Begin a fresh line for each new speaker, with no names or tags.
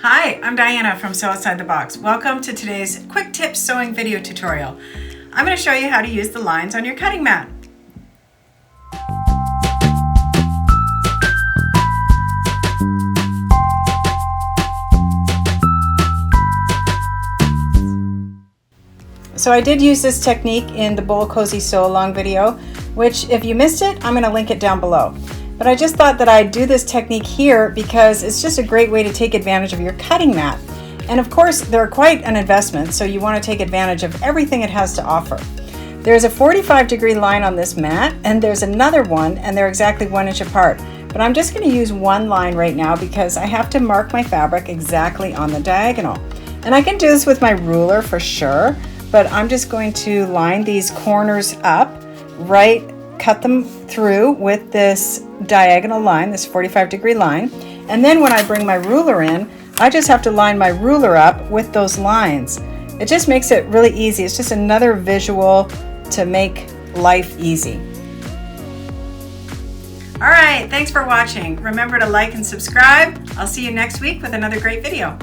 Hi, I'm Diana from Sew Outside the Box. Welcome to today's quick tips sewing video tutorial. I'm going to show you how to use the lines on your cutting mat. So I did use this technique in the Bowl Cozy Sew Along video, which if you missed it, I'm going to link it down below. But I just thought that I'd do this technique here because it's just a great way to take advantage of your cutting mat. And of course, they're quite an investment, so you want to take advantage of everything it has to offer. There's a 45-degree line on this mat, and there's another one, and they're exactly 1 inch apart. But I'm just going to use one line right now because I have to mark my fabric exactly on the diagonal. And I can do this with my ruler for sure, but I'm just going to line these corners up, cut them through with this diagonal line, this 45-degree line. And then when I bring my ruler in, I just have to line my ruler up with those lines. It just makes it really easy. It's just another visual to make life easy. All right, thanks for watching. Remember to like and subscribe. I'll see you next week with another great video.